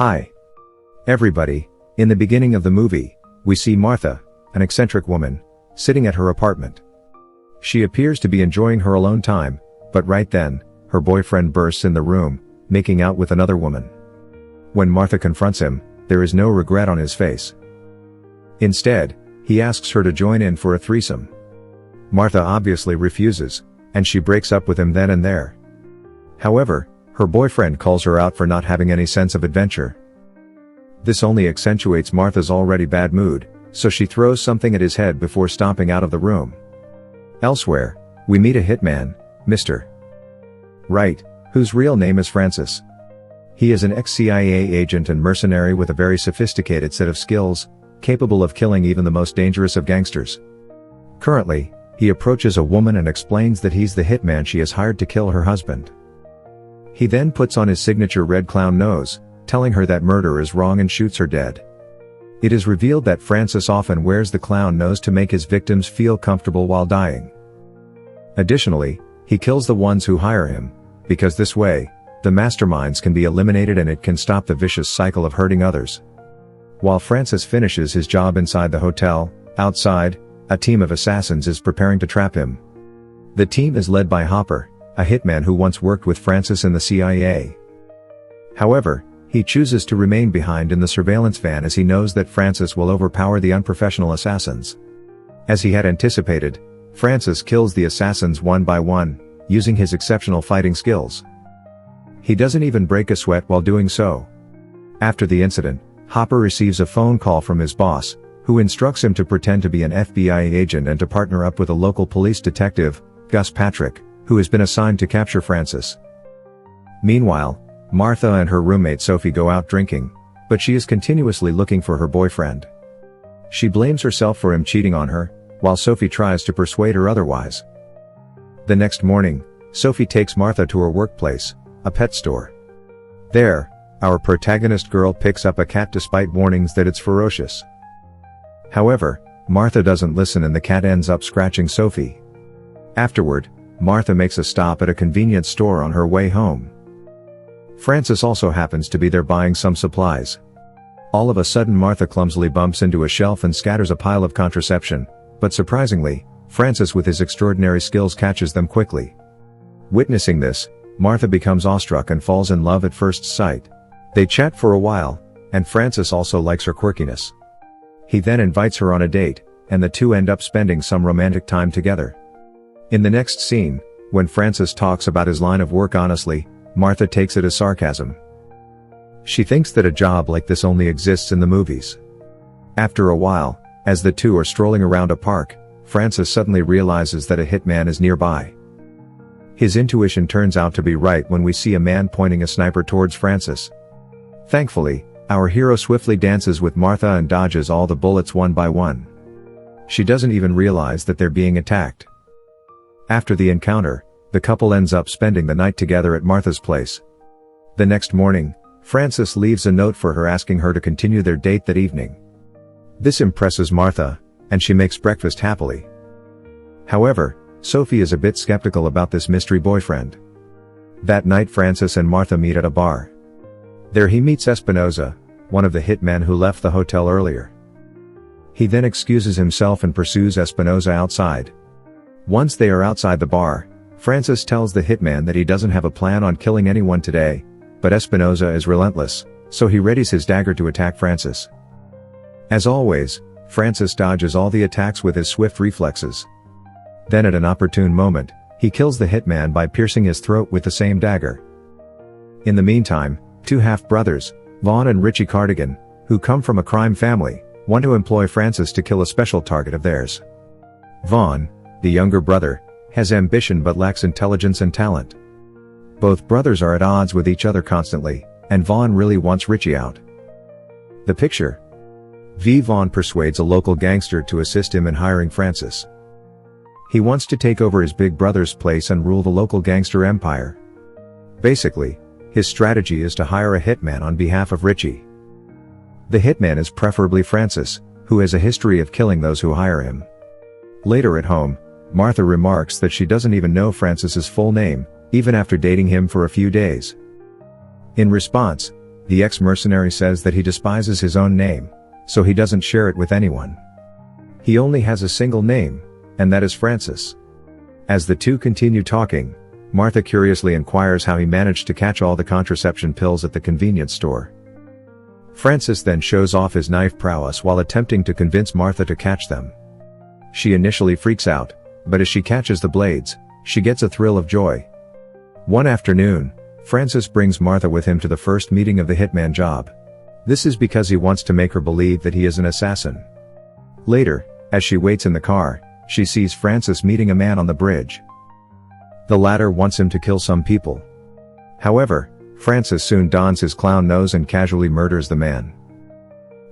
Hi. Everybody, in the beginning of the movie, we see Martha, an eccentric woman, sitting at her apartment. She appears to be enjoying her alone time, but right then, her boyfriend bursts in the room, making out with another woman. When Martha confronts him, there is no regret on his face. Instead, he asks her to join in for a threesome. Martha obviously refuses, and she breaks up with him then and there. However, her boyfriend calls her out for not having any sense of adventure. This only accentuates Martha's already bad mood, so she throws something at his head before stomping out of the room. Elsewhere, we meet a hitman, Mr. Right, whose real name is Francis. He is an ex-CIA agent and mercenary with a very sophisticated set of skills, capable of killing even the most dangerous of gangsters. Currently, he approaches a woman and explains that he's the hitman she has hired to kill her husband. He then puts on his signature red clown nose, telling her that murder is wrong and shoots her dead. It is revealed that Francis often wears the clown nose to make his victims feel comfortable while dying. Additionally, he kills the ones who hire him, because this way, the masterminds can be eliminated and it can stop the vicious cycle of hurting others. While Francis finishes his job inside the hotel, outside, a team of assassins is preparing to trap him. The team is led by Hopper, a hitman who once worked with Francis in the CIA. However, he chooses to remain behind in the surveillance van as he knows that Francis will overpower the unprofessional assassins. As he had anticipated, Francis kills the assassins one by one, using his exceptional fighting skills. He doesn't even break a sweat while doing so. After the incident, Hopper receives a phone call from his boss, who instructs him to pretend to be an FBI agent and to partner up with a local police detective, Gus Patrick, who has been assigned to capture Francis. Meanwhile, Martha and her roommate Sophie go out drinking, but she is continuously looking for her boyfriend. She blames herself for him cheating on her, while Sophie tries to persuade her otherwise. The next morning, Sophie takes Martha to her workplace, a pet store. There, our protagonist girl picks up a cat despite warnings that it's ferocious. However, Martha doesn't listen and the cat ends up scratching Sophie. Afterward, Martha makes a stop at a convenience store on her way home. Francis also happens to be there buying some supplies. All of a sudden Martha clumsily bumps into a shelf and scatters a pile of contraception, but surprisingly, Francis with his extraordinary skills catches them quickly. Witnessing this, Martha becomes awestruck and falls in love at first sight. They chat for a while, and Francis also likes her quirkiness. He then invites her on a date, and the two end up spending some romantic time together. In the next scene, when Francis talks about his line of work honestly, Martha takes it as sarcasm. She thinks that a job like this only exists in the movies. After a while, as the two are strolling around a park, Francis suddenly realizes that a hitman is nearby. His intuition turns out to be right when we see a man pointing a sniper towards Francis. Thankfully, our hero swiftly dances with Martha and dodges all the bullets one by one. She doesn't even realize that they're being attacked. After the encounter, the couple ends up spending the night together at Martha's place. The next morning, Francis leaves a note for her asking her to continue their date that evening. This impresses Martha, and she makes breakfast happily. However, Sophie is a bit skeptical about this mystery boyfriend. That night Francis and Martha meet at a bar. There he meets Espinoza, one of the hitmen who left the hotel earlier. He then excuses himself and pursues Espinoza outside. Once they are outside the bar, Francis tells the hitman that he doesn't have a plan on killing anyone today, but Espinoza is relentless, so he readies his dagger to attack Francis. As always, Francis dodges all the attacks with his swift reflexes. Then at an opportune moment, he kills the hitman by piercing his throat with the same dagger. In the meantime, two half-brothers, Vaughn and Richie Cardigan, who come from a crime family, want to employ Francis to kill a special target of theirs. Vaughn, the younger brother, has ambition but lacks intelligence and talent. Both brothers are at odds with each other constantly, and Vaughn really wants Richie out. The picture. Vaughn persuades a local gangster to assist him in hiring Francis. He wants to take over his big brother's place and rule the local gangster empire. Basically, his strategy is to hire a hitman on behalf of Richie. The hitman is preferably Francis, who has a history of killing those who hire him. Later at home, Martha remarks that she doesn't even know Francis's full name, even after dating him for a few days. In response, The ex-mercenary says that he despises his own name, so he doesn't share it with anyone. He only has a single name, and that is Francis. As the two continue talking, Martha curiously inquires how he managed to catch all the contraception pills at the convenience store. Francis then shows off his knife prowess while attempting to convince Martha to catch them. She initially freaks out, but as she catches the blades, she gets a thrill of joy. One afternoon, Francis brings Martha with him to the first meeting of the hitman job. This is because he wants to make her believe that he is an assassin. Later, as she waits in the car, she sees Francis meeting a man on the bridge. The latter wants him to kill some people. However, Francis soon dons his clown nose and casually murders the man.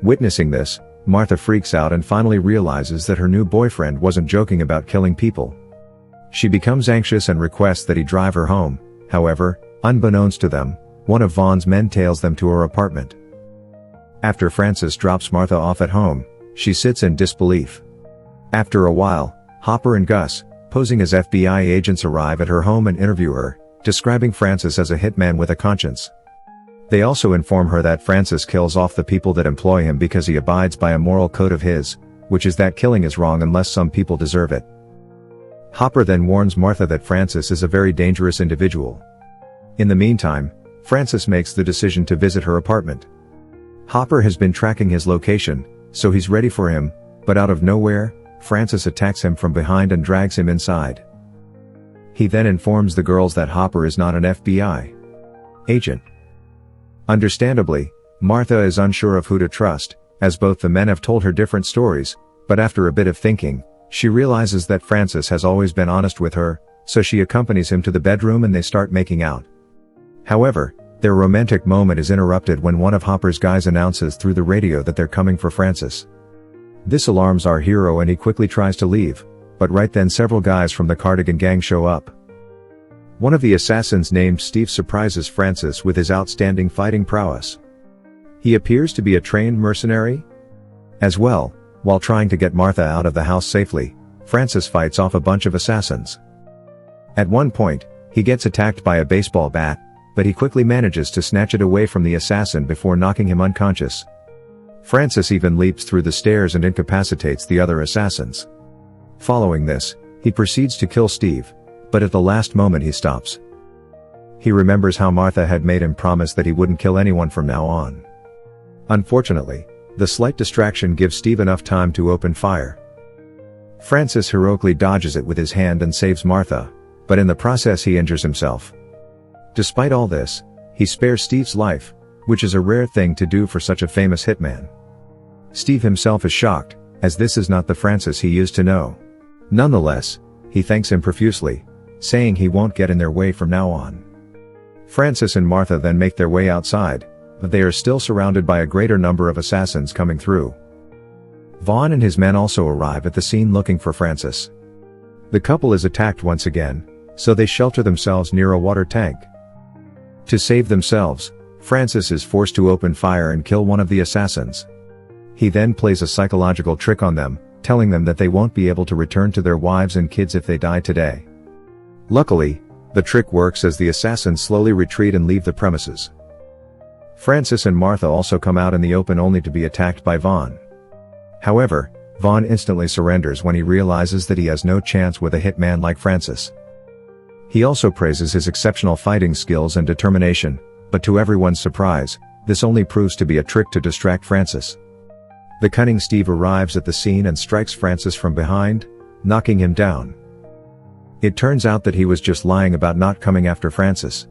Witnessing this, Martha freaks out and finally realizes that her new boyfriend wasn't joking about killing people. She becomes anxious and requests that he drive her home. However, unbeknownst to them, one of Vaughn's men tails them to her apartment. After Francis drops Martha off at home, she sits in disbelief. After a while, Hopper and Gus, posing as FBI agents, arrive at her home and interview her, describing Francis as a hitman with a conscience. They also inform her that Francis kills off the people that employ him because he abides by a moral code of his, which is that killing is wrong unless some people deserve it. Hopper then warns Martha that Francis is a very dangerous individual. In the meantime, Francis makes the decision to visit her apartment. Hopper has been tracking his location, so he's ready for him, but out of nowhere, Francis attacks him from behind and drags him inside. He then informs the girls that Hopper is not an FBI agent. Understandably, Martha is unsure of who to trust, as both the men have told her different stories, but after a bit of thinking, she realizes that Francis has always been honest with her, so she accompanies him to the bedroom and they start making out. However, their romantic moment is interrupted when one of Hopper's guys announces through the radio that they're coming for Francis. This alarms our hero and he quickly tries to leave, but right then several guys from the Cardigan gang show up. One of the assassins named Steve surprises Francis with his outstanding fighting prowess. He appears to be a trained mercenary as well. While trying to get Martha out of the house safely, Francis fights off a bunch of assassins. At one point, he gets attacked by a baseball bat, but he quickly manages to snatch it away from the assassin before knocking him unconscious. Francis even leaps through the stairs and incapacitates the other assassins. Following this, he proceeds to kill Steve, but at the last moment he stops. He remembers how Martha had made him promise that he wouldn't kill anyone from now on. Unfortunately, the slight distraction gives Steve enough time to open fire. Francis heroically dodges it with his hand and saves Martha, but in the process he injures himself. Despite all this, he spares Steve's life, which is a rare thing to do for such a famous hitman. Steve himself is shocked, as this is not the Francis he used to know. Nonetheless, he thanks him profusely, saying he won't get in their way from now on. Francis and Martha then make their way outside, but they are still surrounded by a greater number of assassins coming through. Vaughn and his men also arrive at the scene looking for Francis. The couple is attacked once again, so they shelter themselves near a water tank. To save themselves, Francis is forced to open fire and kill one of the assassins. He then plays a psychological trick on them, telling them that they won't be able to return to their wives and kids if they die today. Luckily, the trick works as the assassins slowly retreat and leave the premises. Francis and Martha also come out in the open only to be attacked by Vaughn. However, Vaughn instantly surrenders when he realizes that he has no chance with a hitman like Francis. He also praises his exceptional fighting skills and determination, but to everyone's surprise, this only proves to be a trick to distract Francis. The cunning Steve arrives at the scene and strikes Francis from behind, knocking him down. It turns out that he was just lying about not coming after Francis.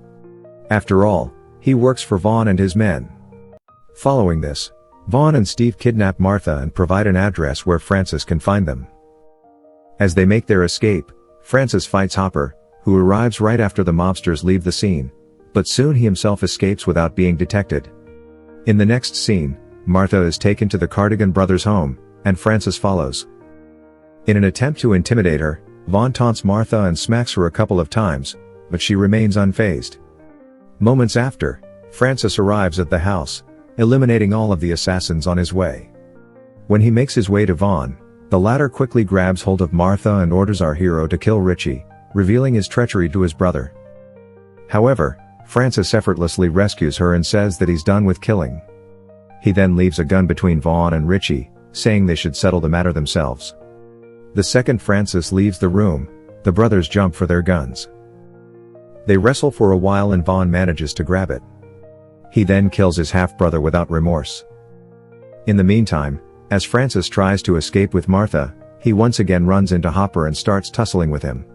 After all, he works for Vaughn and his men. Following this, Vaughn and Steve kidnap Martha and provide an address where Francis can find them. As they make their escape, Francis fights Hopper, who arrives right after the mobsters leave the scene, but soon he himself escapes without being detected. In the next scene, Martha is taken to the Cardigan brothers' home, and Francis follows. In an attempt to intimidate her, Vaughn taunts Martha and smacks her a couple of times, but she remains unfazed. Moments after, Francis arrives at the house, eliminating all of the assassins on his way. When he makes his way to Vaughn, the latter quickly grabs hold of Martha and orders our hero to kill Richie, revealing his treachery to his brother. However, Francis effortlessly rescues her and says that he's done with killing. He then leaves a gun between Vaughn and Richie, saying they should settle the matter themselves. The second Francis leaves the room, the brothers jump for their guns. They wrestle for a while and Vaughn manages to grab it. He then kills his half-brother without remorse. In the meantime, as Francis tries to escape with Martha, he once again runs into Hopper and starts tussling with him.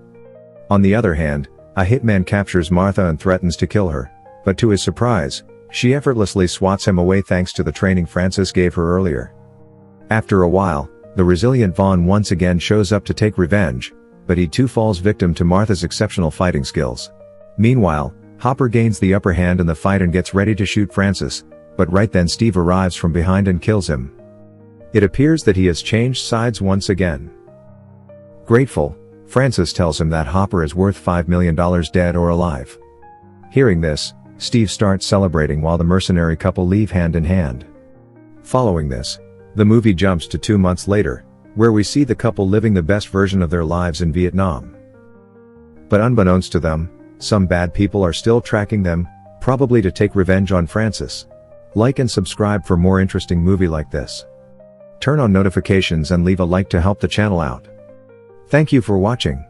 On the other hand, a hitman captures Martha and threatens to kill her, but to his surprise, she effortlessly swats him away thanks to the training Francis gave her earlier. After a while, the resilient Vaughn once again shows up to take revenge, but he too falls victim to Martha's exceptional fighting skills. Meanwhile, Hopper gains the upper hand in the fight and gets ready to shoot Francis, but right then Steve arrives from behind and kills him. It appears that he has changed sides once again. Grateful, Francis tells him that Hopper is worth $5 million dead or alive. Hearing this, Steve starts celebrating while the mercenary couple leave hand in hand. Following this, the movie jumps to 2 months later, where we see the couple living the best version of their lives in Vietnam. But unbeknownst to them, some bad people are still tracking them, probably to take revenge on Francis. Like and subscribe for more interesting movie like this. Turn on notifications and leave a like to help the channel out. Thank you for watching.